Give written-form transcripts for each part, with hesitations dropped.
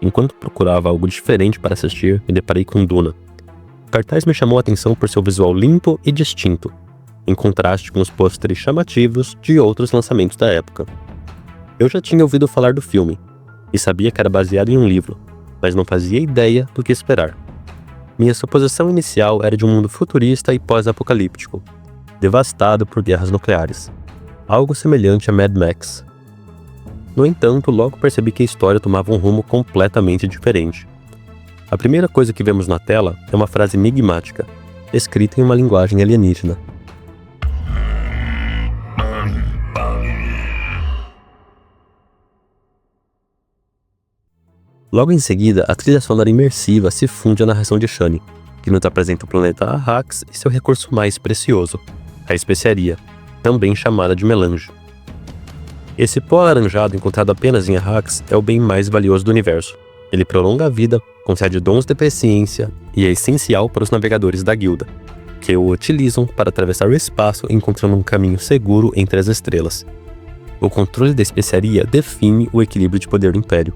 Enquanto procurava algo diferente para assistir, me deparei com Duna. O cartaz me chamou a atenção por seu visual limpo e distinto, em contraste com os pôsteres chamativos de outros lançamentos da época. Eu já tinha ouvido falar do filme, e sabia que era baseado em um livro, mas não fazia ideia do que esperar. Minha suposição inicial era de um mundo futurista e pós-apocalíptico, devastado por guerras nucleares, algo semelhante a Mad Max. No entanto, logo percebi que a história tomava um rumo completamente diferente. A primeira coisa que vemos na tela é uma frase enigmática, escrita em uma linguagem alienígena. Logo em seguida, a trilha sonora imersiva se funde à narração de Shani, que nos apresenta o planeta Arrax e seu recurso mais precioso, a especiaria, também chamada de melange. Esse pó alaranjado encontrado apenas em Arrax é o bem mais valioso do universo. Ele prolonga a vida, concede dons de presciência e é essencial para os navegadores da guilda, que o utilizam para atravessar o espaço encontrando um caminho seguro entre as estrelas. O controle da especiaria define o equilíbrio de poder do Império.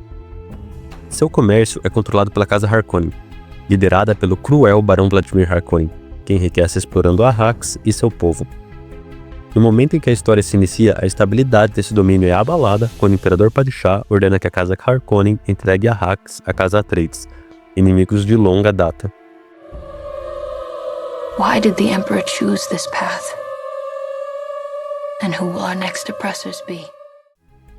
Seu comércio é controlado pela Casa Harkonnen, liderada pelo cruel Barão Vladimir Harkonnen, que enriquece explorando Arrax e seu povo. No momento em que a história se inicia, a estabilidade desse domínio é abalada quando o Imperador Padishah ordena que a Casa Harkonnen entregue Arrax à Casa Atreides, inimigos de longa data. Why did the Emperor choose this path? And who will our next oppressors be?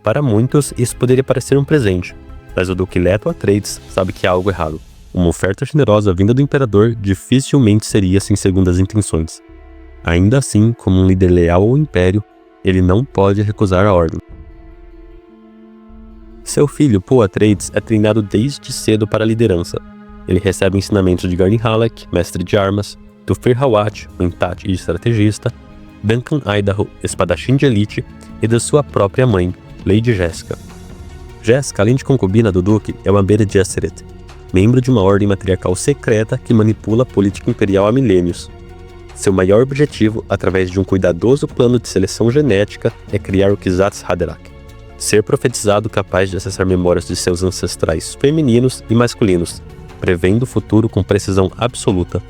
Para muitos, isso poderia parecer um presente, mas o Duque Leto Atreides sabe que há algo errado. Uma oferta generosa vinda do Imperador dificilmente seria sem segundas intenções. Ainda assim, como um líder leal ao Império, ele não pode recusar a ordem. Seu filho, Paul Atreides, é treinado desde cedo para a liderança. Ele recebe ensinamentos de Gurney Halleck, mestre de armas, Thufir Hawat, mentat e estrategista, Duncan Idaho, espadachim de elite, e da sua própria mãe, Lady Jessica. Jessica, além de concubina do Duque, é uma Bene Gesserit, membro de uma ordem matriarcal secreta que manipula a política imperial há milênios. Seu maior objetivo, através de um cuidadoso plano de seleção genética, é criar o Kwisatz Haderach, ser profetizado capaz de acessar memórias de seus ancestrais femininos e masculinos, prevendo o futuro com precisão absoluta,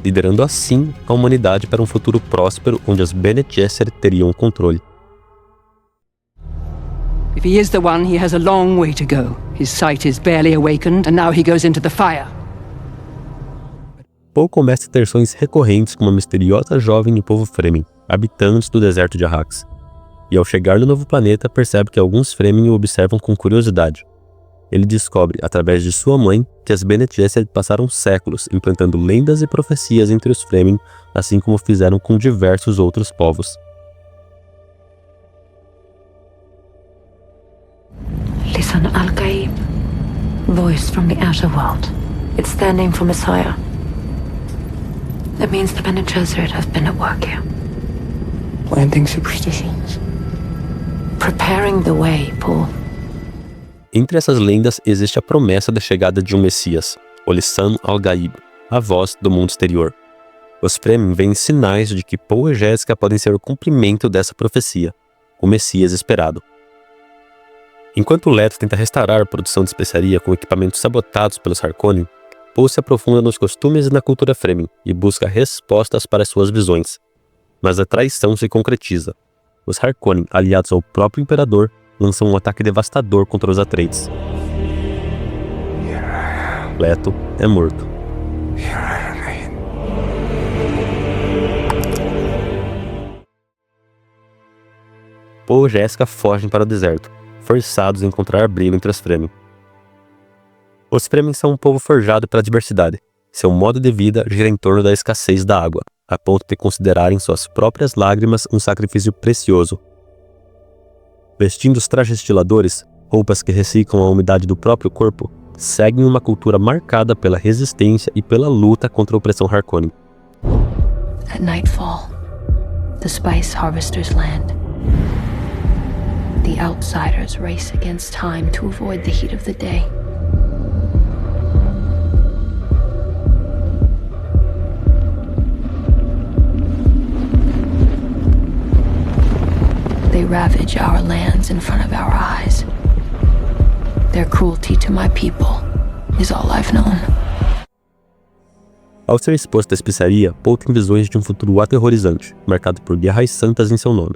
liderando assim a humanidade para um futuro próspero onde as Bene Gesserit teriam o controle. If he is the one, he has a long way to go. His sight is barely awakened, and now he goes into the fire. Paul começa a ter sonhos recorrentes com uma misteriosa jovem do povo Fremen, habitantes do deserto de Arrax. E ao chegar no novo planeta, percebe que alguns Fremen o observam com curiosidade. Ele descobre, através de sua mãe, que as Bene Gesserit passaram séculos implantando lendas e profecias entre os Fremen, assim como fizeram com diversos outros povos. Lisan al-Gaib. Voice from the outer world. It's their name for Messiah. That means the Bene Gesserit have been at work here. Planting superstitions. Preparing the way, Paul. Entre essas lendas existe a promessa da chegada de um Messias, o Lisan al-Gaib, a voz do mundo exterior. Os Fremen veem sinais de que Paul e Jessica podem ser o cumprimento dessa profecia, o Messias esperado. Enquanto Leto tenta restaurar a produção de especiaria com equipamentos sabotados pelos Harkonnen, Paul se aprofunda nos costumes e na cultura Fremen e busca respostas para suas visões. Mas a traição se concretiza. Os Harkonnen, aliados ao próprio Imperador, lançam um ataque devastador contra os Atreides. Leto é morto. Paul e Jessica fogem para o deserto, forçados a encontrar abrigo entre os Fremen. Os Fremen são um povo forjado pela diversidade. Seu modo de vida gira em torno da escassez da água, a ponto de considerarem suas próprias lágrimas um sacrifício precioso. Vestindo os trajes estiladores, roupas que reciclam a umidade do próprio corpo, seguem uma cultura marcada pela resistência e pela luta contra a opressão Harkonnen. At nightfall, the spice harvesters land. The outsiders race against time to avoid the heat of the day. They ravage our lands in front of our eyes. Their cruelty to my people is all I've known. Ao ser exposto à especiaria, Poe tem visões de um futuro aterrorizante, marcado por guerras santas em seu nome.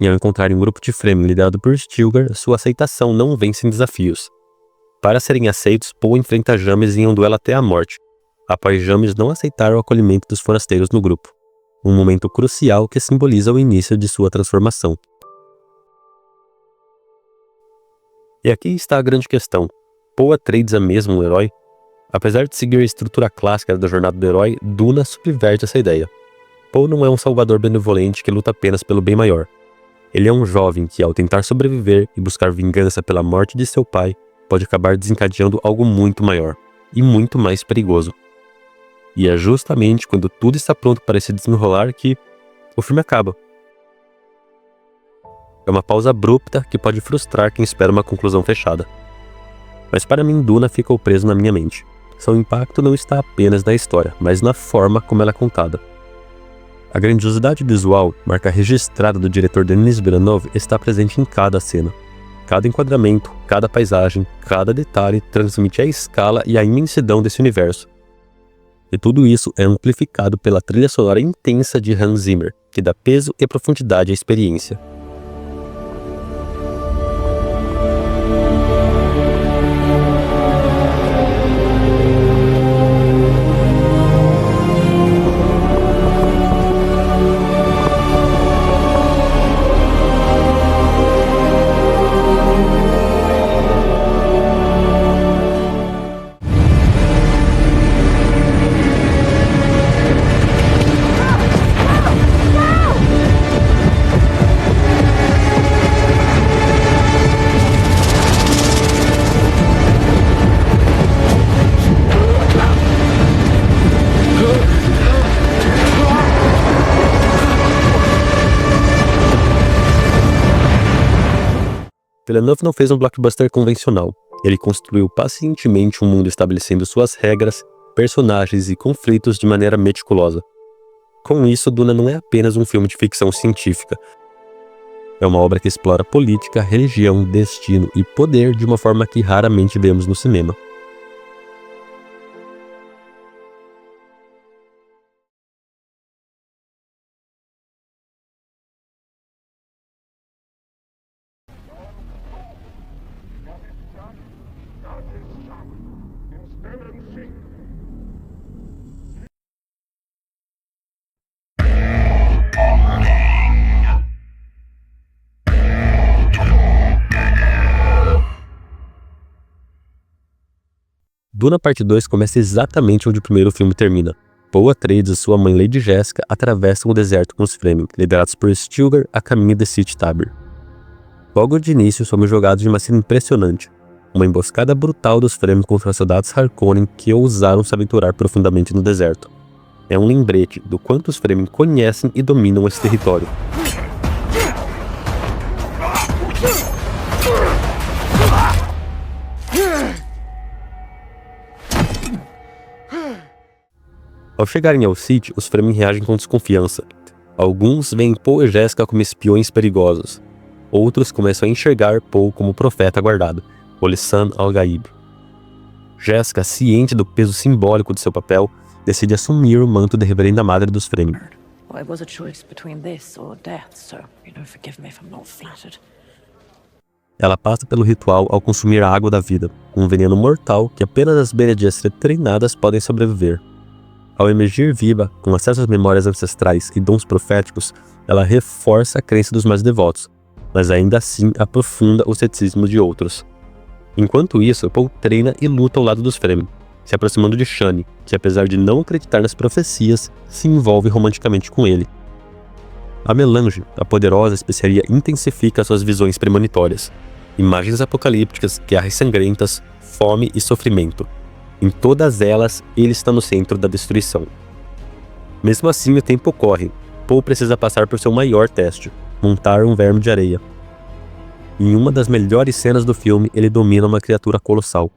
E ao encontrar um grupo de Fremen liderado por Stilgar, sua aceitação não vence em desafios. Para serem aceitos, Poe enfrenta James em um duelo até a morte, após James não aceitar o acolhimento dos forasteiros no grupo. Um momento crucial que simboliza o início de sua transformação. E aqui está a grande questão. Poe Atreides é mesmo um herói? Apesar de seguir a estrutura clássica da jornada do herói, Duna subverte essa ideia. Poe não é um salvador benevolente que luta apenas pelo bem maior. Ele é um jovem que, ao tentar sobreviver e buscar vingança pela morte de seu pai, pode acabar desencadeando algo muito maior e muito mais perigoso. E é justamente quando tudo está pronto para se desenrolar que o filme acaba. É uma pausa abrupta que pode frustrar quem espera uma conclusão fechada. Mas para mim, Duna ficou preso na minha mente. Seu impacto não está apenas na história, mas na forma como ela é contada. A grandiosidade visual, marca registrada do diretor Denis Villeneuve, está presente em cada cena. Cada enquadramento, cada paisagem, cada detalhe transmite a escala e a imensidão desse universo. E tudo isso é amplificado pela trilha sonora intensa de Hans Zimmer, que dá peso e profundidade à experiência. Villeneuve não fez um blockbuster convencional. Ele construiu pacientemente um mundo estabelecendo suas regras, personagens e conflitos de maneira meticulosa. Com isso, Duna não é apenas um filme de ficção científica. É uma obra que explora política, religião, destino e poder de uma forma que raramente vemos no cinema. Duna Parte 2 começa exatamente onde o primeiro filme termina. Poe Atreides e sua mãe Lady Jessica atravessam o deserto com os Fremen, liderados por Stilgar a caminho de Sith Tabr. Logo de início somos jogados de uma cena impressionante, uma emboscada brutal dos Fremen contra os soldados Harkonnen que ousaram se aventurar profundamente no deserto. É um lembrete do quanto os Fremen conhecem e dominam esse território. Ao chegarem ao Sith, os Fremen reagem com desconfiança. Alguns veem Poe e Jessica como espiões perigosos. Outros começam a enxergar Poe como profeta guardado, o Lisan al-Gaib. Jessica, ciente do peso simbólico de seu papel, decide assumir o manto de Reverenda Madre dos Fremen. Well, it was a choice between this or death, so, forgive me if I'm not flattered. Ela passa pelo ritual ao consumir a água da vida, um veneno mortal que apenas as Bene Gesserit treinadas podem sobreviver. Ao emergir viva, com acesso às memórias ancestrais e dons proféticos, ela reforça a crença dos mais devotos, mas ainda assim aprofunda o ceticismo de outros. Enquanto isso, Poe treina e luta ao lado dos Fremen, se aproximando de Shani, que apesar de não acreditar nas profecias, se envolve romanticamente com ele. A melange, a poderosa especiaria, intensifica suas visões premonitórias. Imagens apocalípticas, guerras sangrentas, fome e sofrimento. Em todas elas, ele está no centro da destruição. Mesmo assim, o tempo corre. Poe precisa passar por seu maior teste, montar um verme de areia. Em uma das melhores cenas do filme, ele domina uma criatura colossal.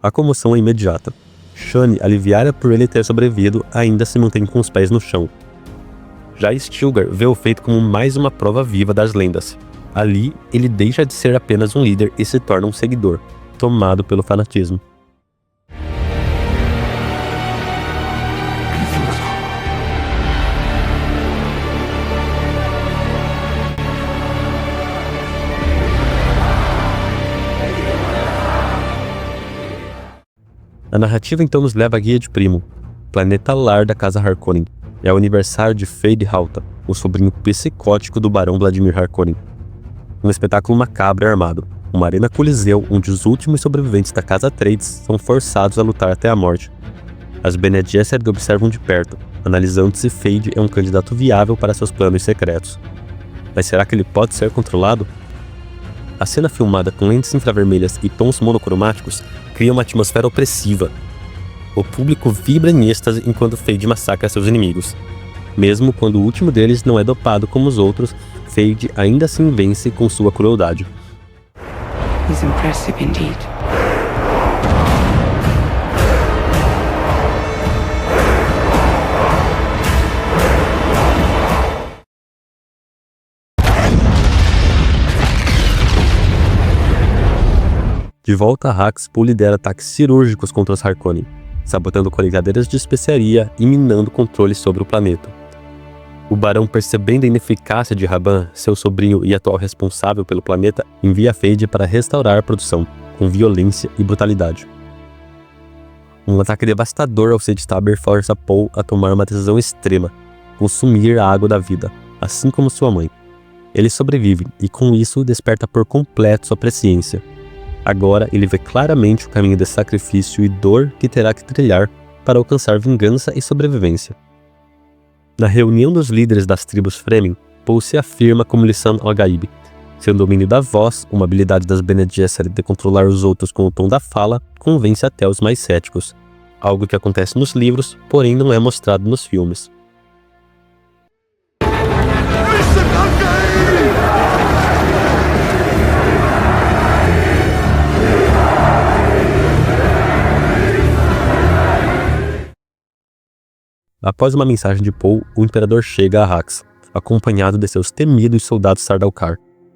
A comoção é imediata. Shani, aliviada por ele ter sobrevivido, ainda se mantém com os pés no chão. Já Stilgar vê o feito como mais uma prova viva das lendas. Ali, ele deixa de ser apenas um líder e se torna um seguidor, tomado pelo fanatismo. A narrativa então nos leva à Guia de Primo, planeta lar da Casa Harkonnen. É o aniversário de Feyd Rautha, o sobrinho psicótico do Barão Vladimir Harkonnen. Um espetáculo macabro e armado, uma arena coliseu onde os últimos sobreviventes da Casa Atreides são forçados a lutar até a morte. As Bene Gesserit observam de perto, analisando se Feyd é um candidato viável para seus planos secretos. Mas será que ele pode ser controlado? A cena filmada com lentes infravermelhas e tons monocromáticos cria uma atmosfera opressiva. O público vibra em êxtase enquanto Feyd massacra seus inimigos. Mesmo quando o último deles não é dopado como os outros, Feyd ainda assim vence com sua crueldade. He's impressive indeed. De volta a Arrakis, Poe lidera ataques cirúrgicos contra os Harkonnen, sabotando colheitadeiras de especiaria e minando controle sobre o planeta. O barão, percebendo a ineficácia de Rabban, seu sobrinho e atual responsável pelo planeta, envia Feyd para restaurar a produção, com violência e brutalidade. Um ataque devastador ao Sede Staber força Poe a tomar uma decisão extrema, consumir a água da vida, assim como sua mãe. Ele sobrevive e com isso desperta por completo sua presciência. Agora ele vê claramente o caminho de sacrifício e dor que terá que trilhar para alcançar vingança e sobrevivência. Na reunião dos líderes das tribos Fremen, Poe se afirma como Lisan al-Gaib. Seu domínio da voz, uma habilidade das Bene Gesserit de controlar os outros com o tom da fala, convence até os mais céticos. Algo que acontece nos livros, porém não é mostrado nos filmes. Após uma mensagem de Poe, o Imperador chega a Arrakis, acompanhado de seus temidos soldados Sardaukar,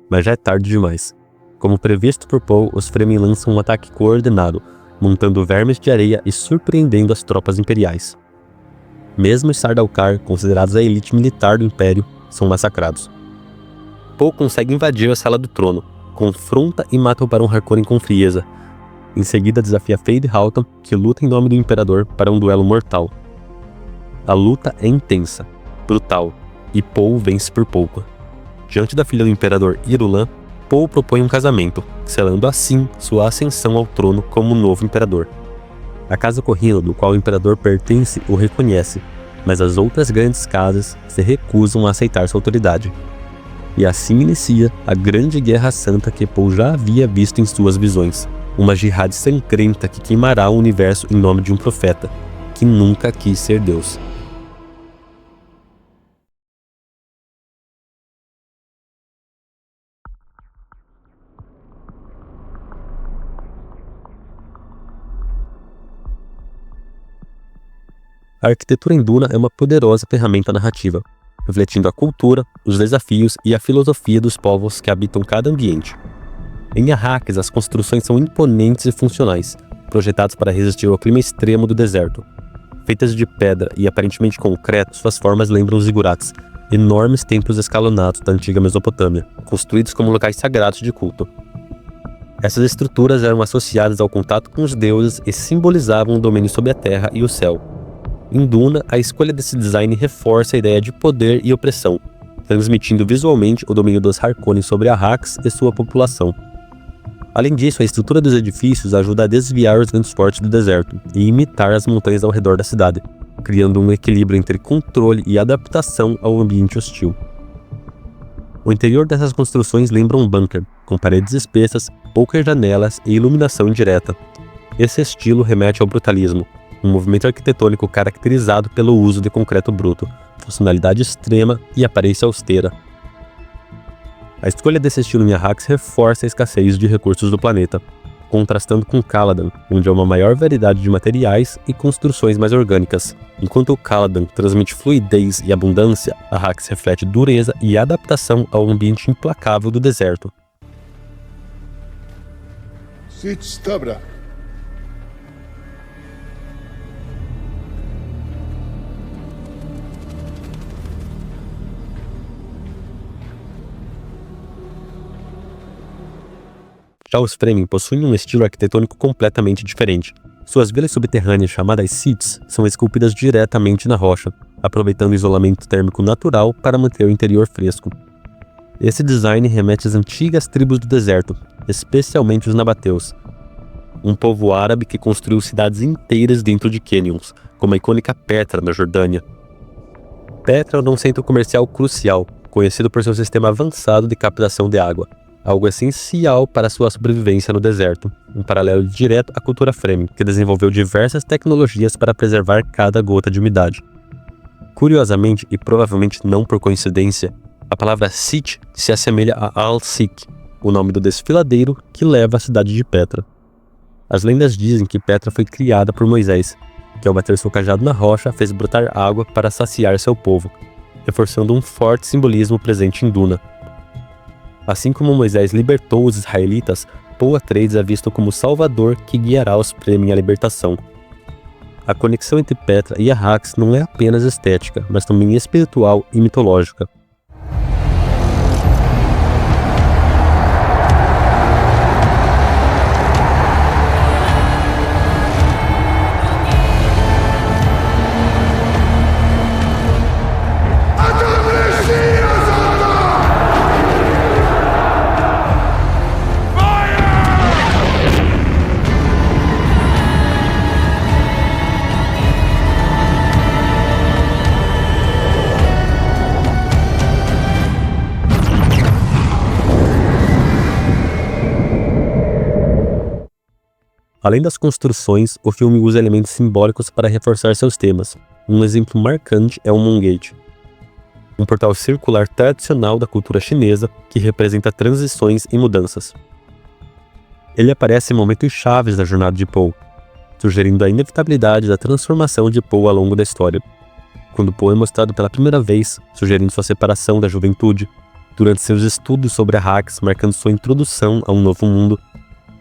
mas já é tarde demais. Como previsto por Poe, os Fremen lançam um ataque coordenado, montando vermes de areia e surpreendendo as tropas imperiais. Mesmo os Sardaukar, considerados a elite militar do Império, são massacrados. Poe consegue invadir a Sala do Trono, confronta e mata o Barão Harkonnen com frieza. Em seguida desafia Feyd Rautha, que luta em nome do Imperador, para um duelo mortal. A luta é intensa, brutal, e Poe vence por pouco. Diante da filha do Imperador Irulan, Poe propõe um casamento, selando assim sua ascensão ao trono como novo Imperador. A Casa Corrino, do qual o Imperador pertence, o reconhece, mas as outras grandes casas se recusam a aceitar sua autoridade. E assim inicia a grande Guerra Santa que Poe já havia visto em suas visões, uma jihad sangrenta que queimará o universo em nome de um profeta, que nunca quis ser Deus. A arquitetura em Duna é uma poderosa ferramenta narrativa, refletindo a cultura, os desafios e a filosofia dos povos que habitam cada ambiente. Em Arrakis, as construções são imponentes e funcionais, projetadas para resistir ao clima extremo do deserto. Feitas de pedra e aparentemente concreto, suas formas lembram os zigurats, enormes templos escalonados da antiga Mesopotâmia, construídos como locais sagrados de culto. Essas estruturas eram associadas ao contato com os deuses e simbolizavam o domínio sobre a terra e o céu. Em Duna, a escolha desse design reforça a ideia de poder e opressão, transmitindo visualmente o domínio dos Harkonnen sobre Arrakis e sua população. Além disso, a estrutura dos edifícios ajuda a desviar os ventos fortes do deserto e imitar as montanhas ao redor da cidade, criando um equilíbrio entre controle e adaptação ao ambiente hostil. O interior dessas construções lembra um bunker, com paredes espessas, poucas janelas e iluminação indireta. Esse estilo remete ao brutalismo, um movimento arquitetônico caracterizado pelo uso de concreto bruto, funcionalidade extrema e aparência austera. A escolha desse estilo em Arrakis reforça a escassez de recursos do planeta. contrastando com Caladan, onde há uma maior variedade de materiais e construções mais orgânicas. Enquanto o Caladan transmite fluidez e abundância, Arrakis reflete dureza e adaptação ao ambiente implacável do deserto. Sitch Tabra. Já os Fremen possuem um estilo arquitetônico completamente diferente. Suas vilas subterrâneas chamadas Siths são esculpidas diretamente na rocha, aproveitando o isolamento térmico natural para manter o interior fresco. Esse design remete às antigas tribos do deserto, especialmente os nabateus, um povo árabe que construiu cidades inteiras dentro de canyons, como a icônica Petra, na Jordânia. Petra é um centro comercial crucial, conhecido por seu sistema avançado de captação de água, algo essencial para sua sobrevivência no deserto, um paralelo direto à cultura Fremen, que desenvolveu diversas tecnologias para preservar cada gota de umidade. Curiosamente, e provavelmente não por coincidência, a palavra Sitch se assemelha a Al-Sik, o nome do desfiladeiro que leva à cidade de Petra. As lendas dizem que Petra foi criada por Moisés, que ao bater seu cajado na rocha fez brotar água para saciar seu povo, reforçando um forte simbolismo presente em Duna. Assim como Moisés libertou os israelitas, Paul Atreides é visto como o salvador que guiará os Fremen à libertação. A conexão entre Petra e Arrakis não é apenas estética, mas também espiritual e mitológica. Além das construções, o filme usa elementos simbólicos para reforçar seus temas. Um exemplo marcante é o Moon Gate, um portal circular tradicional da cultura chinesa que representa transições e mudanças. Ele aparece em momentos chaves da jornada de Poe, sugerindo a inevitabilidade da transformação de Poe ao longo da história. Quando Poe é mostrado pela primeira vez, sugerindo sua separação da juventude, durante seus estudos sobre Arrakis, marcando sua introdução a um novo mundo,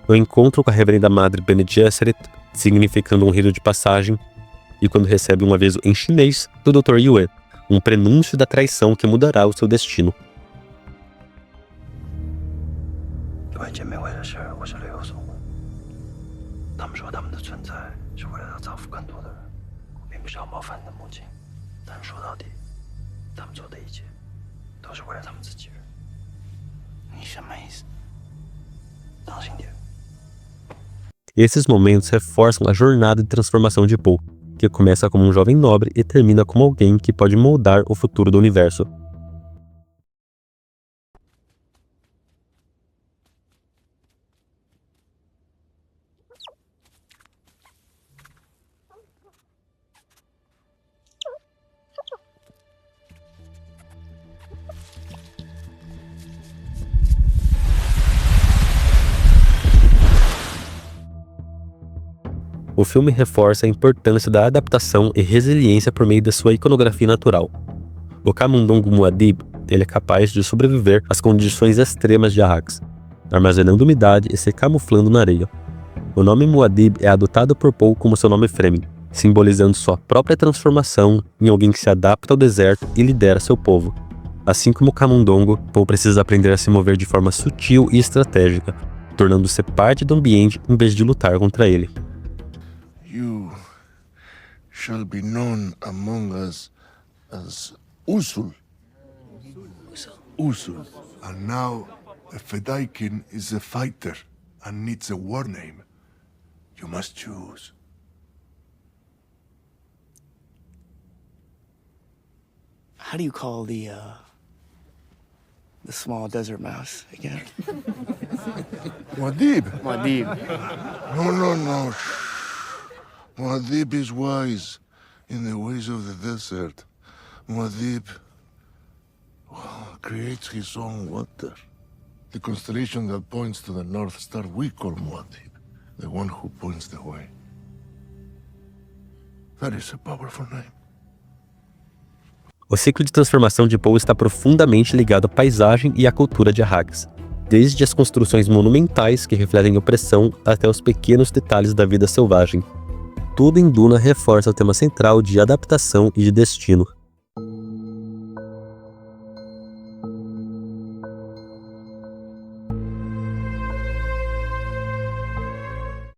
o encontro com a reverenda madre Bene Gesserit, significando um rito de passagem, e quando recebe um aviso em chinês do Dr. Yue, um prenúncio da traição que mudará o seu destino. Esses momentos reforçam a jornada de transformação de Poe, que começa como um jovem nobre e termina como alguém que pode moldar o futuro do universo. O filme reforça a importância da adaptação e resiliência por meio da sua iconografia natural. O Camundongo Muad'Dib, ele é capaz de sobreviver às condições extremas de Arrakis, armazenando umidade e se camuflando na areia. O nome Muad'Dib é adotado por Poe como seu nome Fremen, simbolizando sua própria transformação em alguém que se adapta ao deserto e lidera seu povo. Assim como o Camundongo, Poe precisa aprender a se mover de forma sutil e estratégica, tornando-se parte do ambiente em vez de lutar contra ele. You shall be known among us as Usul. Usul. And now, a Fedaykin is a fighter and needs a war name. You must choose. How do you call the small desert mouse again? Muad'Dib. Muad'Dib. No. Muad'Dib is wise in the ways of the desert. Muad'Dib creates his own water. The constellation that points to the North Star we call Muad'Dib. The one who points the way. That is a powerful name. O ciclo de transformação de Poe está profundamente ligado à paisagem e à cultura de Arrakis, desde as construções monumentais que refletem opressão até os pequenos detalhes da vida selvagem. Tudo em Duna reforça o tema central de adaptação e de destino.